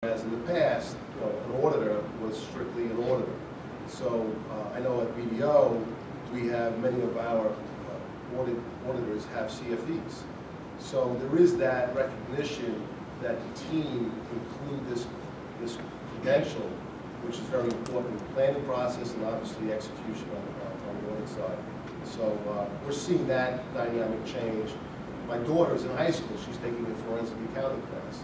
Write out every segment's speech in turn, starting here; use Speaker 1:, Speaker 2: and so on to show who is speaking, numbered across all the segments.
Speaker 1: As in the past, an auditor was strictly an auditor. So I know at BDO, we have many of our auditors have CFEs. So there is that recognition that the team include this credential, which is very important in the planning process and obviously execution on the audit side. So we're seeing that dynamic change. My daughter's in high school. She's taking a forensic accounting class.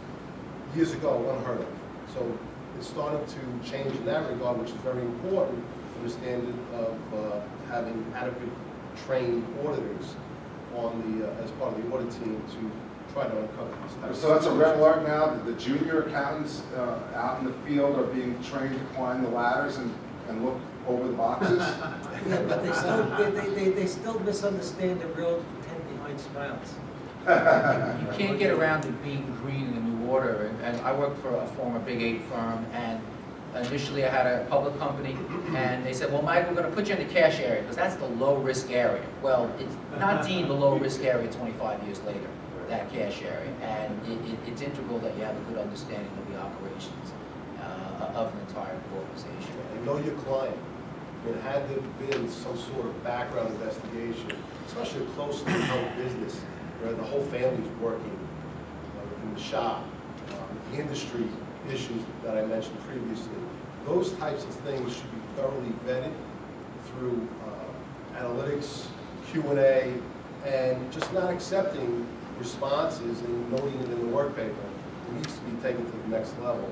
Speaker 1: Years ago, unheard of. So it's starting to change in that regard, which is very important for the standard of having adequate trained auditors on the as part of the audit team to try to uncover these types.
Speaker 2: So that's a red alert now that the junior accountants out in the field are being trained to climb the ladders and look over the boxes.
Speaker 3: Yeah, but they still misunderstand the real intent behind smiles.
Speaker 4: You can't get around to being green in the new order. And I worked for a former Big 8 firm, and initially I had a public company, and they said, well, Mike, we're going to put you in the cash area, because that's the low-risk area. Well, it's not deemed a low-risk area 25 years later, that cash area. And it's integral that you have a good understanding of the operations of an entire organization.
Speaker 1: And know your client. I mean, had there been some sort of background investigation, especially a closely held business, where the whole family's working in the shop, the industry issues that I mentioned previously. Those types of things should be thoroughly vetted through analytics, Q&A, and just not accepting responses and noting it in the work paper. It needs to be taken to the next level.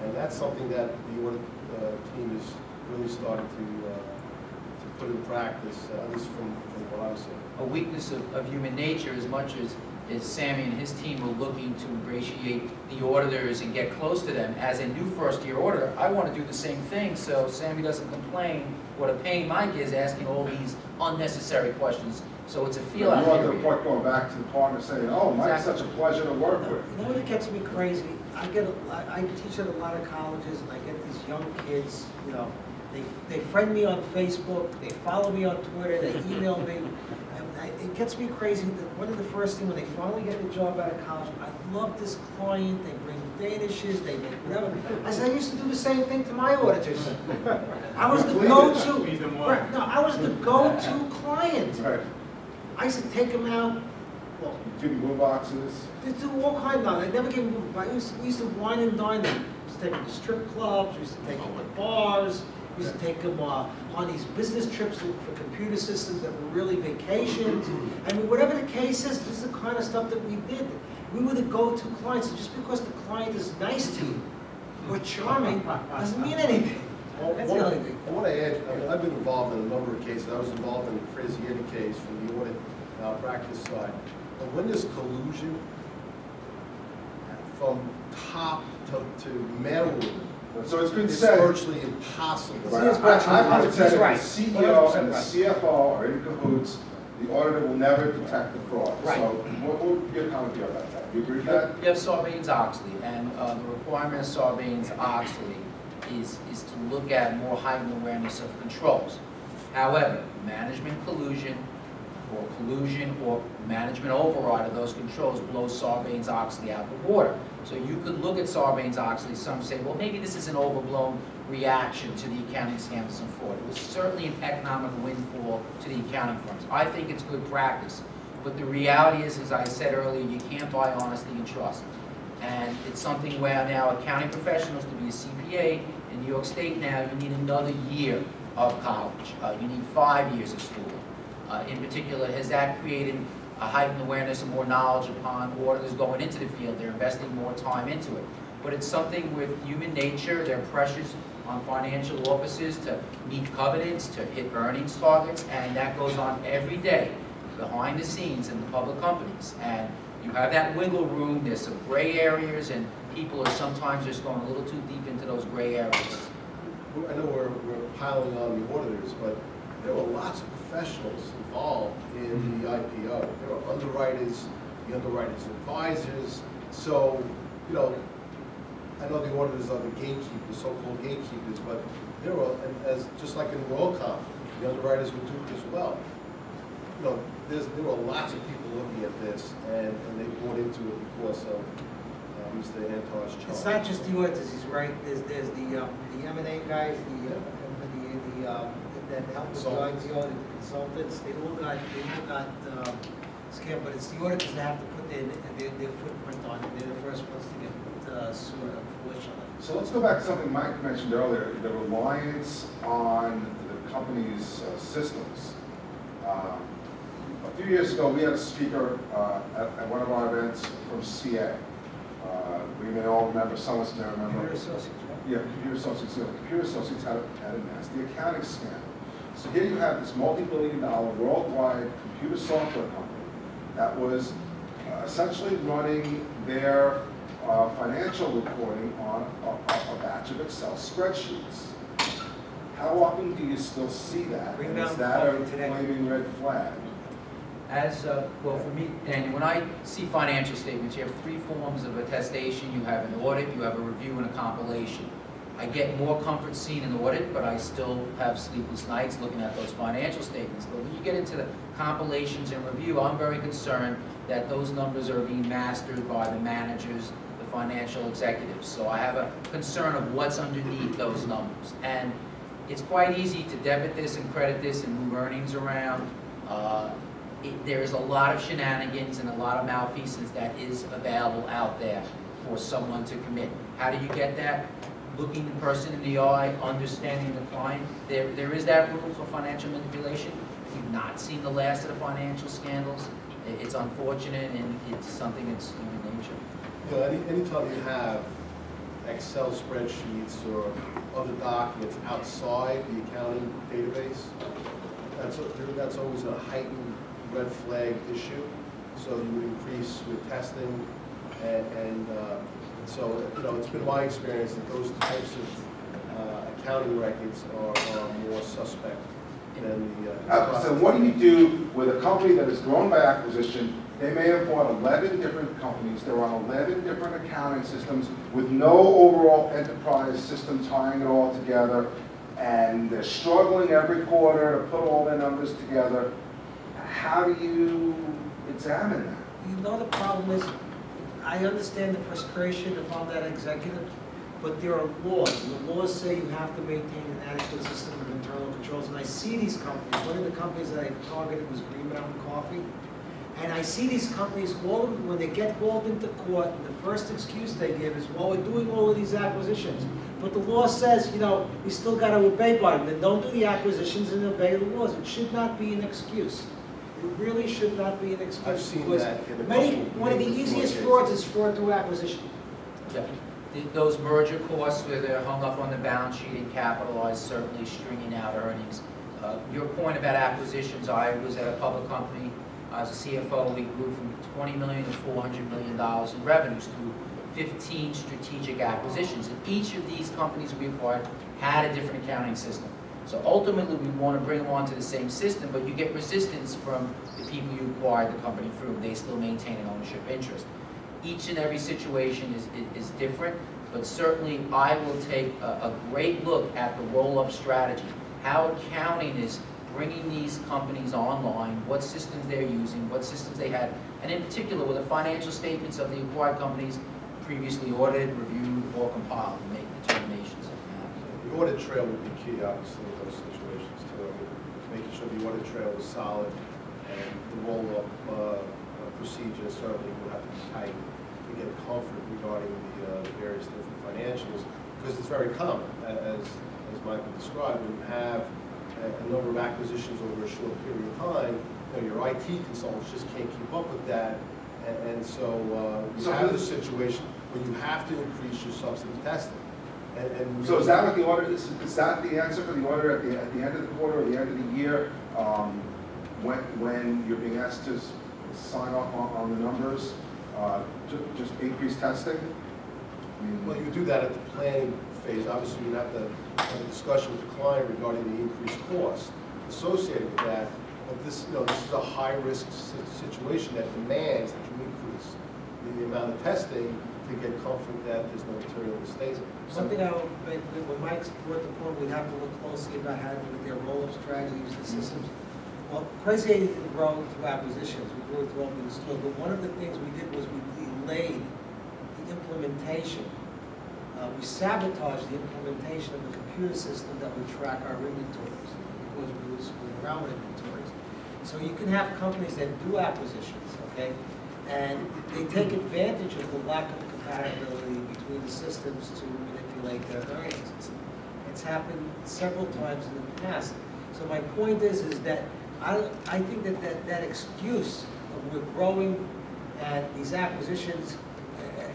Speaker 1: And that's something that the audit team is really starting to put in practice, at least from what I'm seeing.
Speaker 4: A weakness of human nature, as much as Sammy and his team are looking to ingratiate the auditors and get close to them. As a new first-year auditor, I want to do the same thing so Sammy doesn't complain what a pain Mike is asking all these unnecessary questions. So it's a feel-out
Speaker 2: You want
Speaker 4: period.
Speaker 2: the report going back to the partner saying, oh, Mike's such a pleasure to work with.
Speaker 3: You know what gets me crazy? I teach at a lot of colleges, and I get these young kids, they friend me on Facebook, they follow me on Twitter, they email me. It gets me crazy that one of the first things when they finally get a job out of college, I love this client, they bring danishes, they make whatever. I said, I used to do the same thing to my auditors. I was the go-to. Right, no, I was the go-to client.
Speaker 2: Right.
Speaker 3: I used to take them out. Well,
Speaker 2: Give blue boxes.
Speaker 3: they do all kinds of. They never gave me. We used to wine and dine them. We used to take them to strip clubs. We used to take them to bars. We used to take them on these business trips for computer systems that were really vacations. I mean, whatever the case is, this is the kind of stuff that we did. We were the go-to clients. And just because the client is nice to you or charming doesn't mean anything.
Speaker 1: Well,
Speaker 3: That's the only thing.
Speaker 1: I want to add, I've been involved in a number of cases. I was involved in the Crazy Eddie case from the audit practice side. But when there's collusion from top to mailroom,
Speaker 2: So it's been
Speaker 1: it's
Speaker 2: said.
Speaker 1: virtually impossible.
Speaker 2: Right. I've heard said
Speaker 3: Right.
Speaker 2: that the CEO and the CFO are in cahoots. The auditor will never detect the fraud.
Speaker 3: Right.
Speaker 2: So what would your comment be about that? You agree with that?
Speaker 4: You have Sarbanes-Oxley, and the requirement of Sarbanes-Oxley is to look at more heightened awareness of controls. However, management collusion or management override of those controls blows Sarbanes-Oxley out the water. So you could look at Sarbanes-Oxley, some say, well, maybe this is an overblown reaction to the accounting scandals and fraud. It was certainly an economic windfall to the accounting firms. I think it's good practice. But the reality is, as I said earlier, you can't buy honesty and trust. And it's something where now accounting professionals, to be a CPA in New York State now, you need another year of college. You need 5 years of school. In particular, has that created a heightened awareness and more knowledge upon auditors going into the field? They're investing more time into it. But it's something with human nature. There are pressures on financial offices to meet covenants, to hit earnings targets, and that goes on every day behind the scenes in the public companies. And you have that wiggle room. There's some gray areas, and people are sometimes just going a little too deep into those gray areas.
Speaker 1: I know we're piling on the auditors, but there were lots of professionals involved in the IPO. There were underwriters, the underwriters' advisors. So, I know the auditors are the gatekeepers, so-called gatekeepers, but there were, as just like in WorldCom, the underwriters would do it as well. There were lots of people looking at this, and they bought into it because of Mr. Antar's charge.
Speaker 3: It's not just the auditors, he's right, there's the M&A guys, that help with the
Speaker 1: Consultants.
Speaker 3: IT audit, the consultants, they all got scammed, but it's the auditors that have to put their footprint on it, they're the first ones to get sued, unfortunately.
Speaker 2: So let's go back to something Mike mentioned earlier, the reliance on the company's systems. A few years ago, we had a speaker at one of our events from CA. We may all remember, some of us may remember.
Speaker 3: Computer Associates, right?
Speaker 2: Yeah, Computer Associates. Computer Associates had a nasty accounting scandal. So here you have this multi-billion-dollar worldwide computer software company that was essentially running their financial reporting on a batch of Excel spreadsheets. How often do you still see that?
Speaker 3: Bring
Speaker 2: And
Speaker 3: down
Speaker 2: is that a
Speaker 3: coffee today.
Speaker 2: flaming red flag?
Speaker 4: Well, for me, Daniel, when I see financial statements, you have three forms of attestation. You have an audit, you have a review, and a compilation. I get more comfort seeing an audit, but I still have sleepless nights looking at those financial statements. But when you get into the compilations and review, I'm very concerned that those numbers are being mastered by the managers, the financial executives. So I have a concern of what's underneath those numbers. And it's quite easy to debit this and credit this and move earnings around. There's a lot of shenanigans and a lot of malfeasance that is available out there for someone to commit. How do you get that? Looking the person in the eye, understanding the client. There is that room for financial manipulation. We've not seen the last of the financial scandals. It's unfortunate, and it's something that's human nature.
Speaker 1: You know, anytime you have Excel spreadsheets or other documents outside the accounting database, that's always a heightened red flag issue. So you would increase your testing, and so, you know, it's been my experience that those types of accounting records are more suspect than the.
Speaker 2: So what do you do with a company that has grown by acquisition? They may have bought 11 different companies. They're on 11 different accounting systems with no overall enterprise system tying it all together, and they're struggling every quarter to put all their numbers together. How do you examine that?
Speaker 3: You know, the problem is, I understand the frustration if I'm that executive, but there are laws. The laws say you have to maintain an adequate system of internal controls, and I see these companies. One of the companies that I targeted was Green Mountain Coffee, and I see these companies, all of them, when they get called into court, and the first excuse they give is, well, we're doing all of these acquisitions. But the law says, you know, you still got to obey by them. Then don't do the acquisitions and obey the laws. It should not be an excuse. It really should not be an excuse.
Speaker 1: I've seen
Speaker 3: because
Speaker 1: that in a
Speaker 3: one of the
Speaker 1: couple
Speaker 3: easiest
Speaker 1: cases.
Speaker 3: frauds is fraud through acquisition.
Speaker 4: Yeah. Those merger costs where they're hung up on the balance sheet and capitalized, certainly stringing out earnings. Your point about acquisitions, I was at a public company as a CFO. We grew from $20 million to $400 million in revenues through 15 strategic acquisitions. And each of these companies we acquired had a different accounting system. So ultimately, we want to bring them onto the same system, but you get resistance from the people you acquired the company through. They still maintain an ownership interest. Each and every situation is different, but certainly I will take a great look at the roll-up strategy, how accounting is bringing these companies online, what systems they're using, what systems they had, and in particular, with the financial statements of the acquired companies previously audited, reviewed, or compiled, and make determinations.
Speaker 1: The audit trail would be key, obviously, in those situations too. Making sure the audit trail was solid, and the roll-up procedure certainly would have to be tight to get comfort regarding the various different financials, because it's very common, as Michael described, when you have a number of acquisitions over a short period of time, you know, your IT consultants just can't keep up with that, and so you have this situation where you have to increase your substantive testing.
Speaker 2: So is that what the auditor, is that the answer for the auditor at the end of the quarter or the end of the year, when you're being asked to sign off on the numbers, just increase testing?
Speaker 1: Well, you do that at the planning phase. Obviously, you have to have a discussion with the client regarding the increased cost associated with that. But this, you know, this is a high-risk situation that demands that you increase the amount of testing to get comfort that there's no material mistakes.
Speaker 3: Something I would make, when Mike's brought the point, we have to look closely about how to with their roll-up strategies, the systems. Well, Crazy 80 didn't grow through acquisitions, we grew through opening the stores, but one of the things we did was we delayed the implementation, we sabotaged the implementation of the computer system that would track our inventories because we were screwing around with inventories. So you can have companies that do acquisitions, okay, and they take advantage of the lack of compatibility between the systems to manipulate their earnings. It's happened several times in the past. So my point is that I think that excuse of we're growing and these acquisitions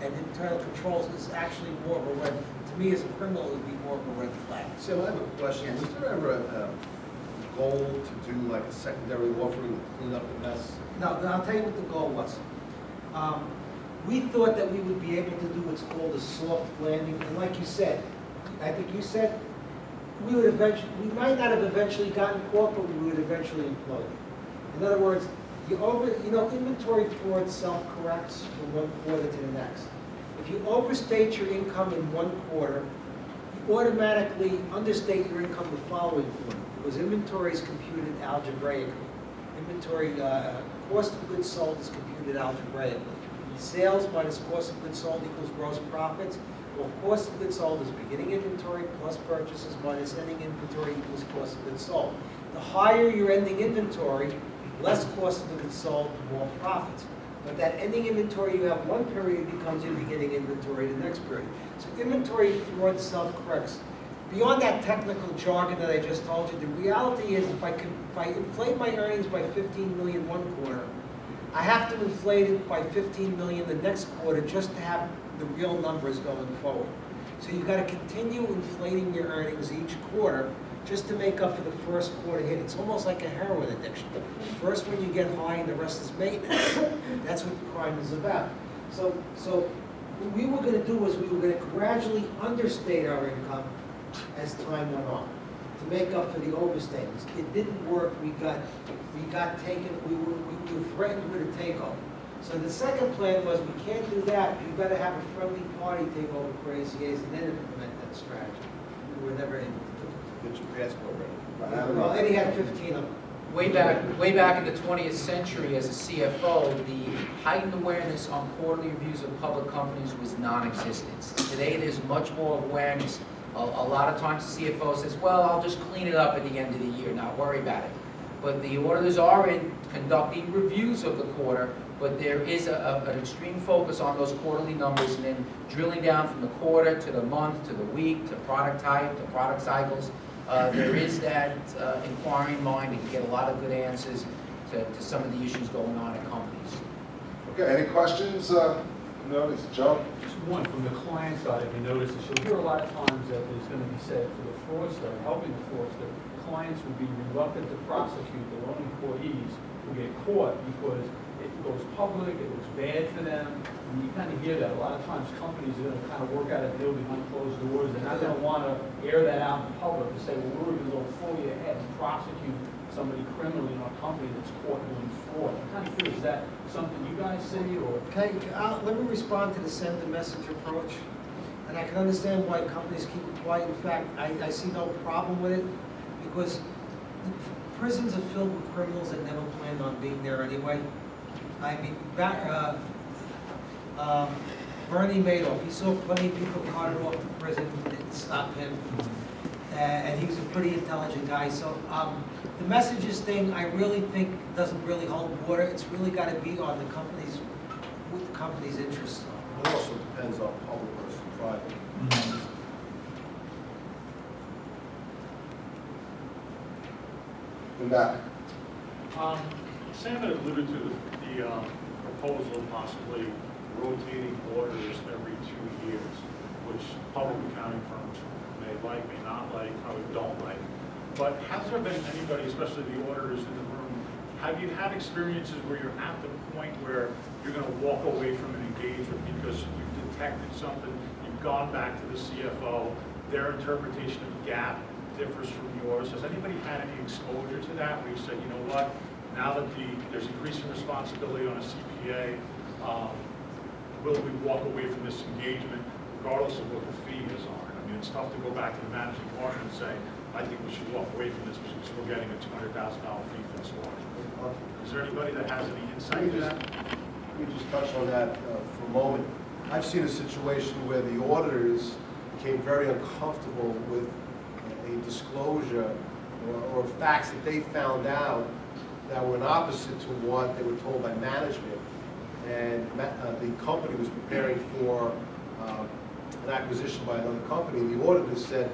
Speaker 3: and internal controls is actually more of a red, to me as a criminal, it would be more of a red flag.
Speaker 1: So I have a question. Was there ever a goal to do like a secondary offering to clean up the mess?
Speaker 3: No, I'll tell you what the goal was. We thought that we would be able to do what's called a soft landing, and like you said, I think you said, we might not have eventually gotten caught, but we would eventually implode. In other words, inventory fraud self-corrects from one quarter to the next. If you overstate your income in one quarter, you automatically understate your income the following quarter, because inventory is computed algebraically. Inventory cost of goods sold is computed algebraically. Sales minus cost of goods sold equals gross profits. Well, cost of goods sold is beginning inventory plus purchases minus ending inventory equals cost of goods sold. The higher your ending inventory, less cost of goods sold, more profits. But that ending inventory you have one period becomes your beginning inventory the next period. So inventory fraud self-corrects. Beyond that technical jargon that I just told you, the reality is if I inflate my earnings by 15 million one quarter, I have to inflate it by 15 million the next quarter just to have the real numbers going forward. So you've got to continue inflating your earnings each quarter just to make up for the first quarter hit. It's almost like a heroin addiction. First when you get high and the rest is maintenance. That's what the crime is about. So what we were going to do was we were going to gradually understate our income as time went on to make up for the overstatements. It didn't work. We got taken. We were threatened with a takeover. So the second plan was we can't do that. We better have a friendly party take over Crazy A's and then implement that strategy. We were never able to do it.
Speaker 1: Get your passport ready.
Speaker 3: Well, Eddie had 15 of them.
Speaker 4: Way back in the 20th century, as a CFO, the heightened awareness on quarterly reviews of public companies was non-existent. Today, there's much more awareness. A lot of times the CFO says, well, I'll just clean it up at the end of the year, not worry about it. But the auditors are conducting reviews of the quarter, but there is an extreme focus on those quarterly numbers and then drilling down from the quarter to the month, to the week, to product type, to product cycles. There is that inquiring mind and get a lot of good answers to some of the issues going on in companies.
Speaker 2: Okay, any questions? No, it's Joe.
Speaker 5: Just one from the client side, if you notice this, you'll hear a lot of times that there's going to be said for the fraudster, helping the fraudster, clients will be reluctant to prosecute their own employees who get caught because it goes public, it looks bad for them, and you kind of hear that. A lot of times companies are going to kind of work out a deal behind closed doors. They're not going to want to air that out in public to say, well, we're going to go fully ahead and prosecute somebody criminally in our company that's caught doing fraud. I'm kind of curious, is that something you guys see, or?
Speaker 3: Okay, let me respond to the send the message approach. And I can understand why companies keep it quiet. In fact, I see no problem with it because prisons are filled with criminals that never planned on being there anyway. I mean, Bernie Madoff, he saw plenty of people carted off to prison, didn't stop him. And he was a pretty intelligent guy. So the messages thing, I really think doesn't really hold water. It's really got to be on the company's, what the company's interests are.
Speaker 1: It also depends on public versus private.
Speaker 2: In that.
Speaker 6: Sam had alluded to the proposal of possibly rotating auditors every 2 years, which public accounting firms may like, may not like, probably don't like. But has there been anybody, especially the auditors in the room, have you had experiences where you're at the point where you're going to walk away from an engagement because you've detected something, you've gone back to the CFO, their interpretation of GAAP differs from yours? Has anybody had any exposure to that where you said, you know what, now that there's increasing responsibility on a CPA, will we walk away from this engagement regardless of what the fee is on it? I mean, it's tough to go back to the managing partner and say, I think we should walk away from this because we're getting a $200,000 fee for this audit. Is there anybody that has any insight to that?
Speaker 1: Let me just touch on that for a moment. I've seen a situation where the auditors became very uncomfortable with a disclosure or facts that they found out that were an opposite to what they were told by management. And the company was preparing for an acquisition by another company. The auditors said,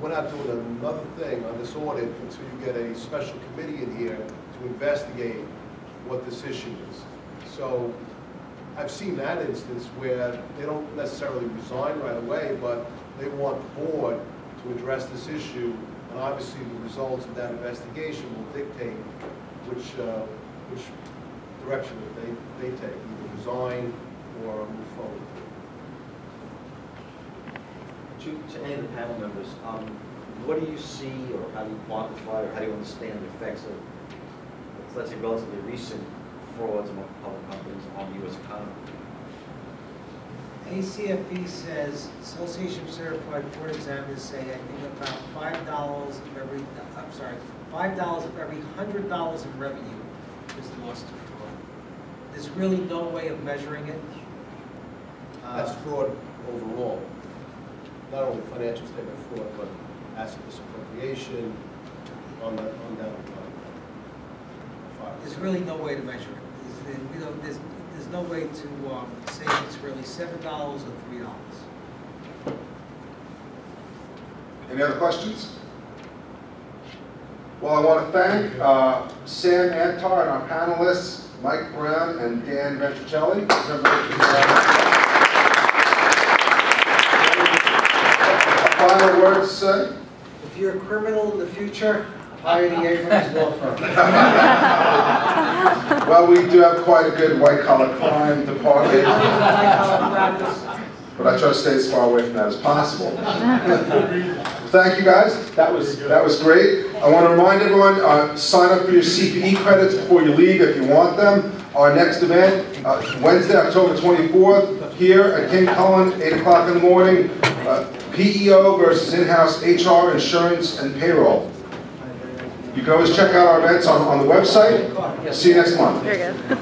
Speaker 1: we're not doing another thing on this audit until you get a special committee in here to investigate what this issue is. So I've seen that instance where they don't necessarily resign right away, but they want the board to address this issue, and obviously the results of that investigation will dictate which direction that they take, either resign or move forward.
Speaker 7: To any of the panel members, what do you see, or how do you quantify, or how do you understand the effects of, let's say, relatively recent frauds among public companies on the U.S. economy?
Speaker 3: ACFE says, Association of Certified Fraud Examiners say, I think about $5 of every, I'm sorry, $5 of every $100 in revenue is lost to fraud. There's really no way of measuring it.
Speaker 1: That's fraud overall. Not only financial statement fraud, but asset misappropriation on that.
Speaker 3: There's really no way to measure it. There's no way to say it's really $7 or $3.
Speaker 2: Any other questions? Well, I want to thank Sam Antar and our panelists, Mike Brown and Dan Ventricelli. Final words to say?
Speaker 3: If you're a criminal in the future, hire the Abrams Law Firm.
Speaker 2: Well, we do have quite a good white-collar crime department, but I try to stay as far away from that as possible. Thank you, guys. That was great. I want to remind everyone, sign up for your CPE credits before you leave if you want them. Our next event, Wednesday, October 24th, here at King Cullen, 8 o'clock in the morning. PEO versus in-house HR, insurance, and payroll. You can always check out our events on the website. See you next month.
Speaker 8: Very good.